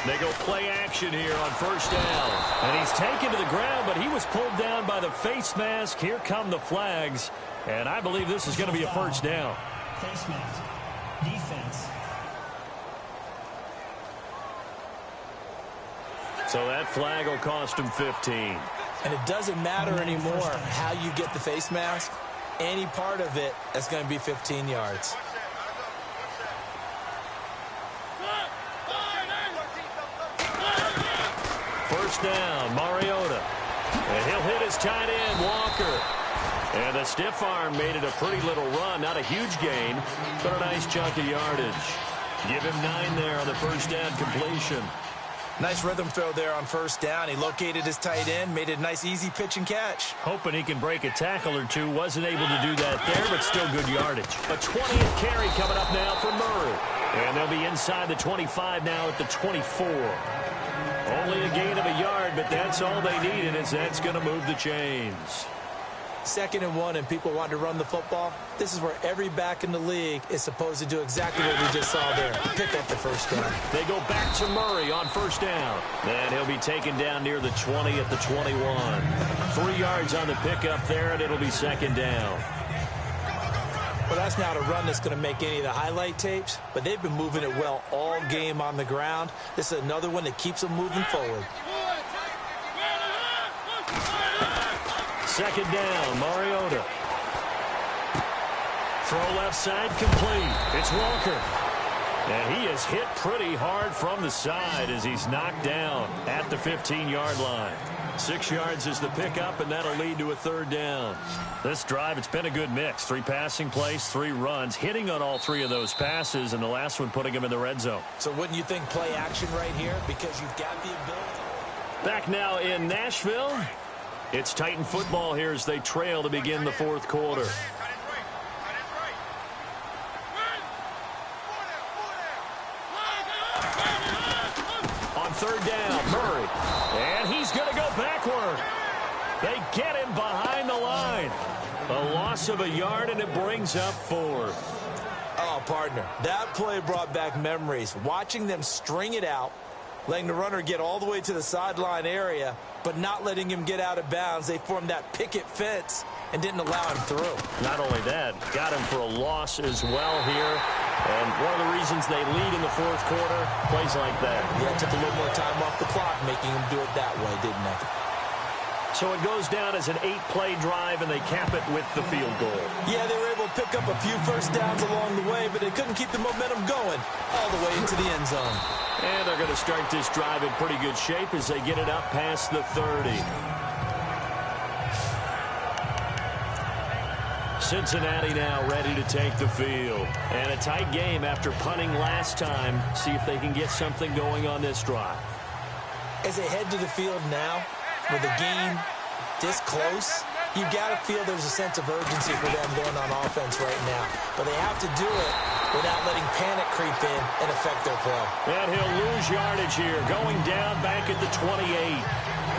They go play action here on 1st down. And he's taken to the ground, but he was pulled down by the face mask. Here come the flags. And I believe this is going to be a 1st down. Face mask. Defense. So that flag will cost him 15. And it doesn't matter anymore how you get the face mask. Any part of it, that's going to be 15 yards. First down, Mariota. And he'll hit his tight end, Walker. And the stiff arm made it a pretty little run. Not a huge gain, but a nice chunk of yardage. Give him 9 there on the first down completion. Nice rhythm throw there on 1st down. He located his tight end, made it a nice easy pitch and catch. Hoping he can break a tackle or two. Wasn't able to do that there, but still good yardage. A 20th carry coming up now for Murray. And they'll be inside the 25 now at the 24. Only a gain of a yard, but that's all they needed, as that's going to move the chains. 2nd and 1, and people want to run the football. This is where every back in the league is supposed to do exactly what we just saw there. Pick up the 1st down. They go back to Murray on 1st down. And he'll be taken down near the 20 at the 21. 3 yards on the pickup there, and it'll be 2nd down. Well, that's not a run that's going to make any of the highlight tapes, but they've been moving it well all game on the ground. This is another one that keeps them moving forward. 2nd down, Mariota. Throw left side complete. It's Walker. And he is hit pretty hard from the side as he's knocked down at the 15-yard line. 6 yards is the pickup, and that'll lead to a 3rd down. This drive, it's been a good mix. 3 passing plays, 3 runs, hitting on all 3 of those passes, and the last one putting him in the red zone. So wouldn't you think play action right here because you've got the ability? Back now in Nashville. It's Titan football here as they trail to begin the 4th quarter. On 3rd down, Murray. And he's going to go backward. They get him behind the line. A loss of a yard, and it brings up 4th. Oh, partner, that play brought back memories. Watching them string it out, letting the runner get all the way to the sideline area, but not letting him get out of bounds. They formed that picket fence and didn't allow him through. Not only that, got him for a loss as well here. And one of the reasons they lead in the 4th quarter, plays like that. Yeah, took a little more time off the clock, making him do it that way, didn't they? So it goes down as an 8-play drive, and they cap it with the field goal. Yeah, they were able to pick up a few first downs along the way, but they couldn't keep the momentum going all the way into the end zone. And they're going to start this drive in pretty good shape as they get it up past the 30. Cincinnati now ready to take the field. And a tight game after punting last time. See if they can get something going on this drive. As they head to the field now, with the game this close, you got to feel there's a sense of urgency for them going on offense right now. But they have to do it without letting panic creep in and affect their play. And he'll lose yardage here, going down back at the 28.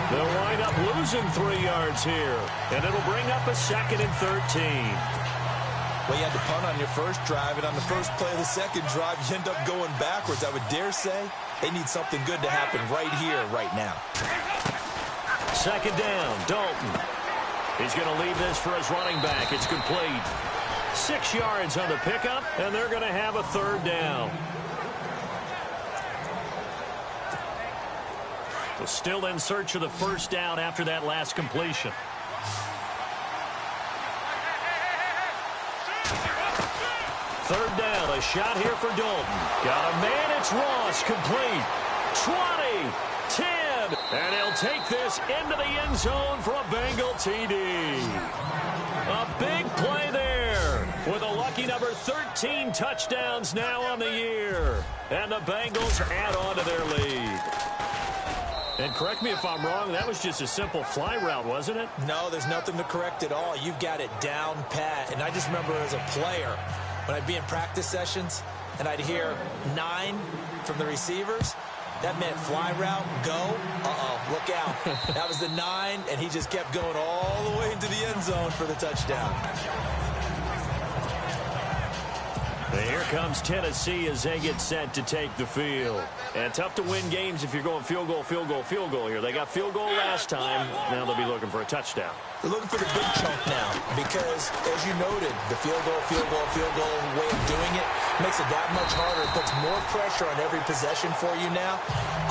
They'll wind up losing 3 yards here, and it'll bring up a 2nd and 13. Well, you had to punt on your first drive, and on the first play of the second drive, you end up going backwards. I would dare say they need something good to happen right here, right now. 2nd down, Dalton. He's going to leave this for his running back. It's complete. 6 yards on the pickup, and they're going to have a 3rd down. So still in search of the first down after that last completion. Third down, a shot here for Dalton. Got a man, it's Ross, complete. 20, 10, and he'll take this into the end zone for a Bengal TD. A big play there with a lucky number 13 touchdowns now on the year. And the Bengals add on to their lead. And correct me if I'm wrong, that was just a simple fly route, wasn't it? No, there's nothing to correct at all. You've got it down pat. And I just remember as a player, when I'd be in practice sessions and I'd hear 9 from the receivers, that meant fly route, go, look out. That was the 9, and he just kept going all the way into the end zone for the touchdown. And here comes Tennessee as they get set to take the field. And tough to win games if you're going field goal, field goal, field goal here. They got field goal last time. Now they'll be looking for a touchdown. They're looking for the big chunk now because, as you noted, the field goal way of doing it makes it that much harder. It puts more pressure on every possession for you now.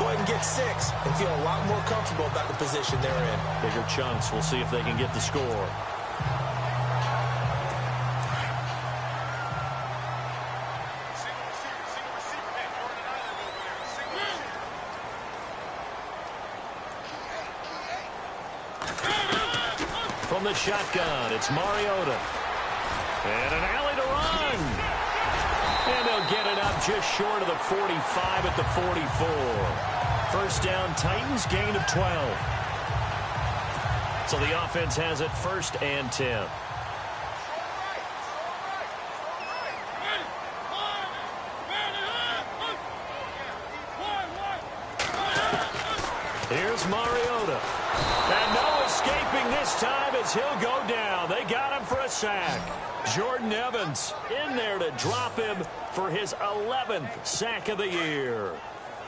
Go ahead and get 6 and feel a lot more comfortable about the position they're in. Bigger chunks. We'll see if they can get the score. From the shotgun, it's Mariota. And an alley to run. And they'll get it up just short of the 45 at the 44. First down, Titans, gain of 12. So the offense has it 1st and 10. Here's Mariota. And no escaping this time as he'll go down. They got him for a sack. Jordan Evans in there to drop him for his 11th sack of the year.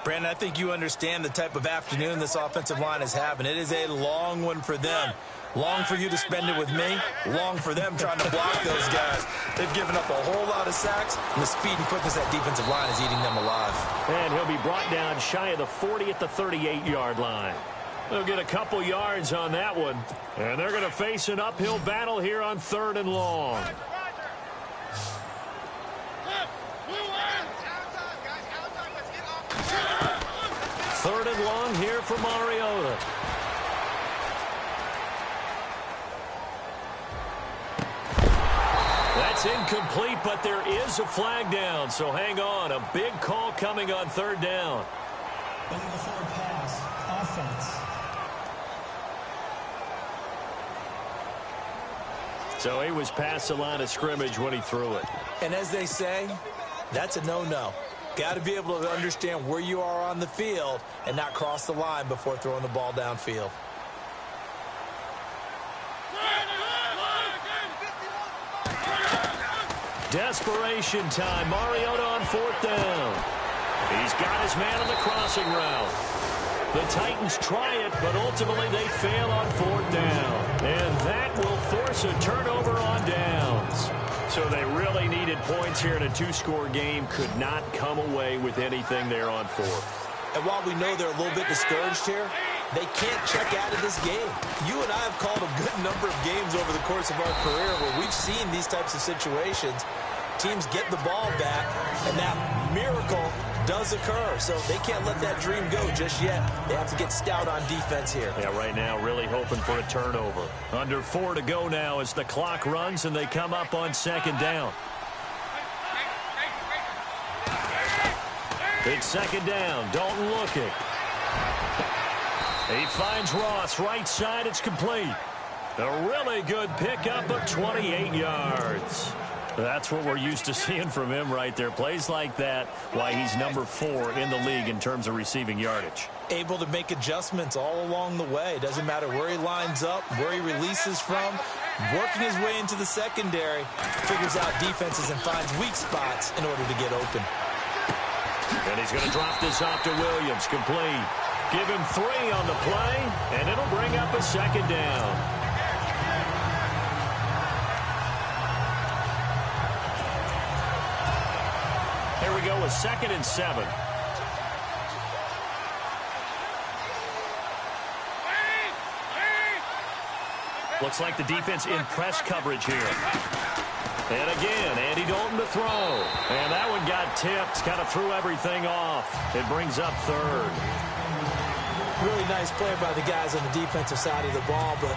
Brandon, I think you understand the type of afternoon this offensive line is having. It is a long one for them. Long for you to spend it with me. Long for them trying to block those guys. They've given up a whole lot of sacks, and the speed and quickness of that defensive line is eating them alive. And he'll be brought down shy of the 40 at the 38-yard line. They'll get a couple yards on that one. And they're going to face an uphill battle here on 3rd and long. Third and long here for Mariota. That's incomplete, but there is a flag down. So hang on. A big call coming on 3rd down. Illegal forward pass. Offense. So he was past the line of scrimmage when he threw it. And as they say, that's a no-no. Got to be able to understand where you are on the field and not cross the line before throwing the ball downfield. Desperation time. Mariota on 4th down. He's got his man on the crossing route. The Titans try it, but ultimately they fail on 4th down. And that will force a turnover on downs. So they really needed points here in a 2-score game. Could not come away with anything there on 4th. And while we know they're a little bit discouraged here, They can't check out of this game. You and I have called a good number of games over the course of our career where we've seen these types of situations. Teams get the ball back, and that miracle does occur. So they can't let that dream go just yet. They have to get stout on defense here. Yeah, right now really hoping for a turnover. Under 4 to go now as the clock runs and they come up on second down. It's second down. Dalton looking. He finds Ross right side. It's complete. A really good pickup of 28 yards. That's what we're used to seeing from him right there. Plays like that, why he's number 4 in the league in terms of receiving yardage. Able to make adjustments all along the way. Doesn't matter where he lines up, where he releases from. Working his way into the secondary. Figures out defenses and finds weak spots in order to get open. And he's going to drop this off to Williams. Complete. Give him 3 on the play, and it'll bring up a second down. Here we go with 2nd and 7. Looks like the defense in press coverage here. And again, Andy Dalton to throw. And that one got tipped, kind of threw everything off. It brings up 3rd. Really nice play by the guys on the defensive side of the ball, but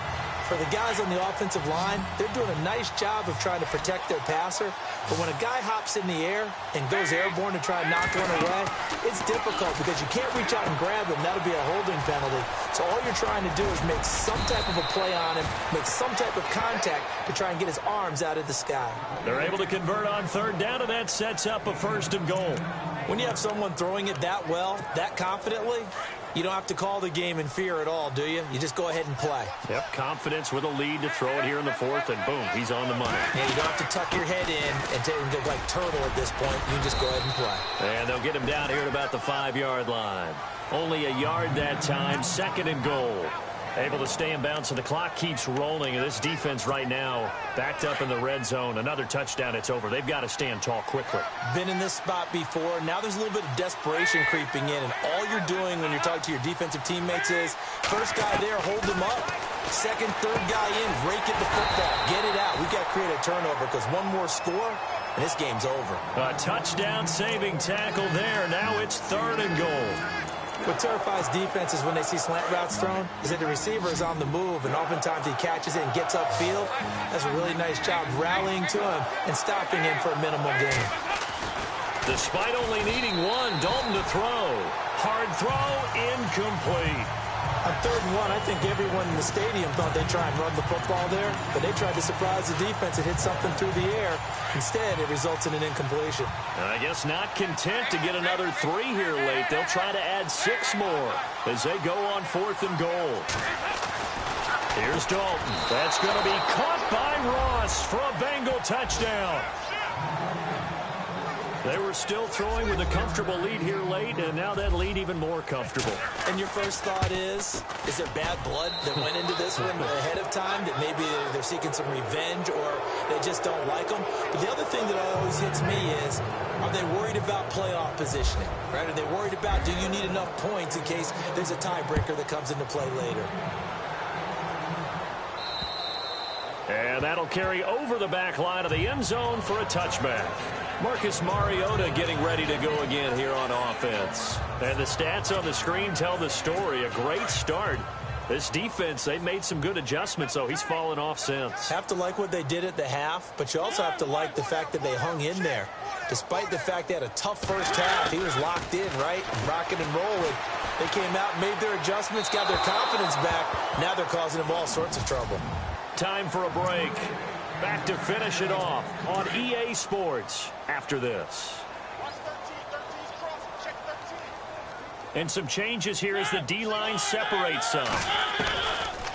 for the guys on the offensive line, they're doing a nice job of trying to protect their passer. But when a guy hops in the air and goes airborne to try and knock one away, it's difficult because you can't reach out and grab him. That'll be a holding penalty. So all you're trying to do is make some type of a play on him, make some type of contact to try and get his arms out of the sky. They're able to convert on 3rd down, and that sets up a 1st and goal. When you have someone throwing it that well, that confidently, you don't have to call the game in fear at all, do you? You just go ahead and play. Yep, confidence with a lead to throw it here in the 4th, and boom, he's on the money. Yeah, you don't have to tuck your head in and go like turtle at this point. You can just go ahead and play. And they'll get him down here at about the 5-yard line. Only a yard that time, 2nd and goal. Able to stay in bounds, so the clock keeps rolling. And this defense right now backed up in the red zone. Another touchdown, it's over. They've got to stand tall quickly. Been in this spot before. Now there's a little bit of desperation creeping in. And all you're doing when you're talking to your defensive teammates is, first guy there, hold them up. Second, third guy in, rake at the football. Get it out. We've got to create a turnover because one more score, and this game's over. A touchdown-saving tackle there. Now it's 3rd and goal. What terrifies defenses when they see slant routes thrown is that the receiver is on the move, and oftentimes he catches it and gets upfield. Does a really nice job rallying to him and stopping him for a minimal gain. Despite only needing 1, Dalton to throw. Hard throw, incomplete. On 3rd and 1, I think everyone in the stadium thought they'd try and run the football there, but they tried to surprise the defense and hit something through the air. Instead, it results in an incompletion. And I guess not content to get another 3 here late. They'll try to add 6 more as they go on 4th and goal. Here's Dalton. That's going to be caught by Ross for a Bengal touchdown. They were still throwing with a comfortable lead here late, and now that lead even more comfortable. And your first thought is there bad blood that went into this one ahead of time, that maybe they're seeking some revenge or they just don't like them? But the other thing that always hits me is, are they worried about playoff positioning? Right? Are they worried about, do you need enough points in case there's a tiebreaker that comes into play later? And that'll carry over the back line of the end zone for a touchback. Marcus Mariota getting ready to go again here on offense. And the stats on the screen tell the story. A great start. This defense, they've made some good adjustments, so he's fallen off since. Have to like what they did at the half, but you also have to like the fact that they hung in there. Despite the fact they had a tough first half, he was locked in, right? Rocking and rolling. They came out, made their adjustments, got their confidence back. Now they're causing them all sorts of trouble. Time for a break. Back to finish it off on EA Sports after this. And some changes here as the D-line separates some.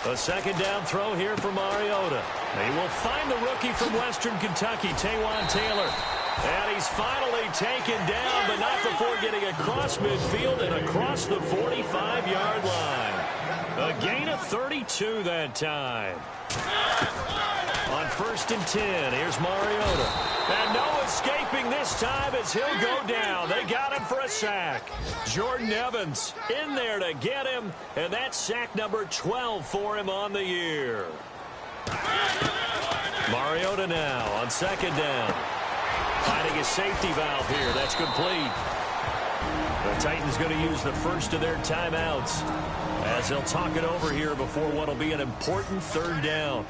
A 2nd down throw here for Mariota. He will find the rookie from Western Kentucky, Taywan Taylor. And he's finally taken down, but not before getting across midfield and across the 45-yard line. A gain of 32 that time. On 1st and 10, here's Mariota. And no escaping this time as he'll go down. They got him for a sack. Jordan Evans in there to get him, and that's sack number 12 for him on the year. Mariota now on 2nd down. Finding a safety valve here. That's complete. The Titans going to use the first of their timeouts as they'll talk it over here before what will be an important 3rd down.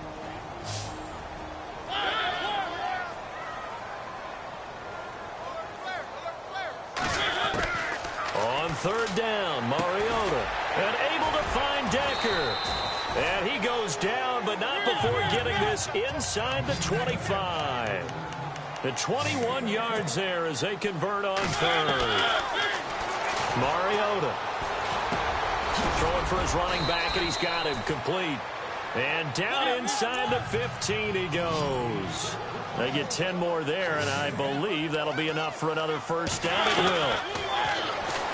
On 3rd down, Mariota, and able to find Decker. And he goes down, but not before getting this inside the 25. The 21 yards there as they convert on 3rd. Mariota throwing for his running back, and he's got him complete. And down inside the 15 he goes. They get 10 more there, and I believe that'll be enough for another 1st down. It will.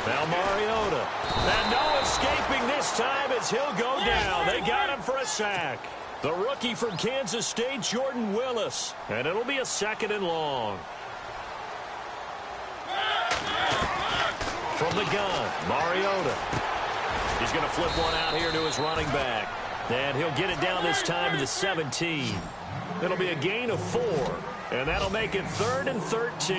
Now Mariota. And no escaping this time as he'll go down. They got him for a sack. The rookie from Kansas State, Jordan Willis. And it'll be a 2nd and long. From the gun, Mariota. He's going to flip one out here to his running back. And he'll get it down this time to the 17. It'll be a gain of 4. And that'll make it 3rd and 13.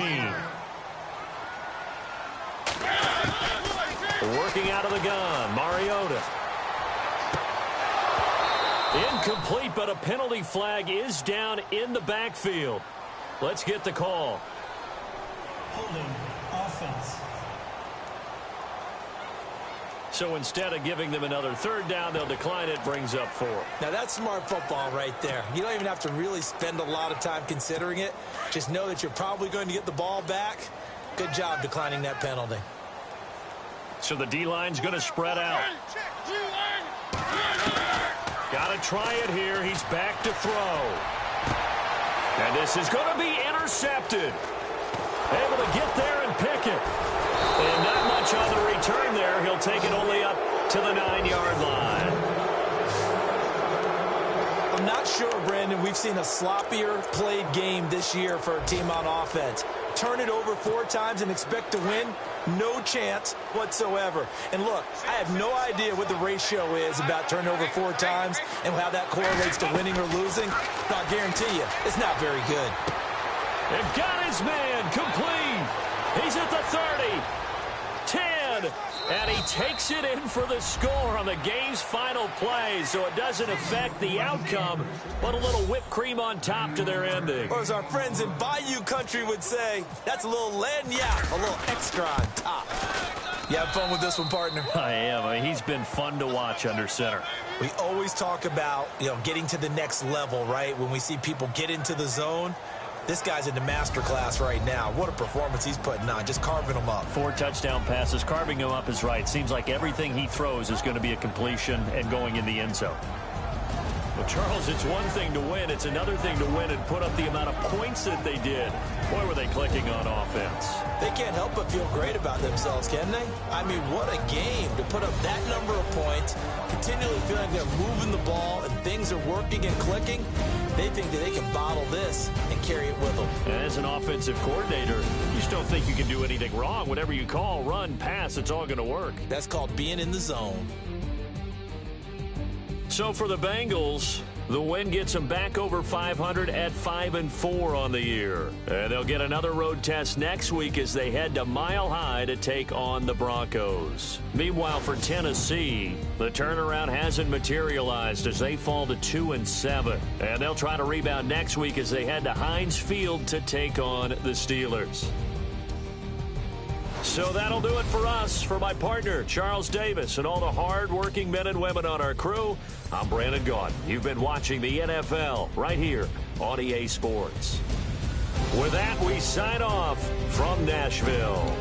Working out of the gun, Mariota. Incomplete, but a penalty flag is down in the backfield. Let's get the call. Holding offense. So instead of giving them another 3rd down, they'll decline it. Brings up 4. Now that's smart football right there. You don't even have to really spend a lot of time considering it. Just know that you're probably going to get the ball back. Good job declining that penalty. So the D-line's going to spread out. Got to try it here. He's back to throw. And this is going to be intercepted. Able to get there and pick it. And not much on the return there. He'll take it only up to the 9-yard line. I'm not sure, Brandon, we've seen a sloppier played game this year for a team on offense. Turn it over 4 times and expect to win? No chance whatsoever. And look, I have no idea what the ratio is about turning over 4 times and how that correlates to winning or losing. But I'll guarantee you, it's not very good. And got his man complete. He's at the 30, 10, and he takes it in for the score on the game's final play, so it doesn't affect the outcome, but a little whipped cream on top to their ending. Or as our friends in Bayou Country would say, that's a little lagniappe, a little extra on top. You have fun with this one, partner? I am. I mean, he's been fun to watch under center. We always talk about, getting to the next level, right? When we see people get into the zone. This guy's in the master class right now. What a performance he's putting on, just carving them up. 4 touchdown passes. Carving him up is right. Seems like everything he throws is going to be a completion and going in the end zone. Well, Charles, it's one thing to win. It's another thing to win and put up the amount of points that they did. Boy, were they clicking on offense. They can't help but feel great about themselves, can they? I mean, what a game to put up that number of points, continually feeling they're moving the ball and things are working and clicking. They think that they can bottle this and carry it with them. And as an offensive coordinator, you just don't think you can do anything wrong. Whatever you call, run, pass, it's all going to work. That's called being in the zone. So for the Bengals, the win gets them back over 500 at 5-4 on the year. And they'll get another road test next week as they head to Mile High to take on the Broncos. Meanwhile, for Tennessee, the turnaround hasn't materialized as they fall to 2-7. And they'll try to rebound next week as they head to Heinz Field to take on the Steelers. So that'll do it for us. For my partner, Charles Davis, and all the hard-working men and women on our crew, I'm Brandon Gaudin. You've been watching the NFL right here on EA Sports. With that, we sign off from Nashville.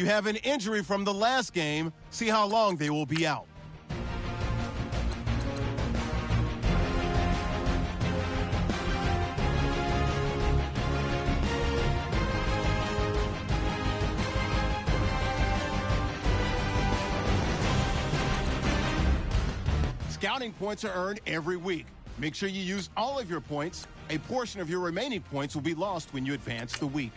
you have an injury from the last game, see how long they will be out. Scouting points are earned every week. Make sure you use all of your points. A portion of your remaining points will be lost when you advance the week.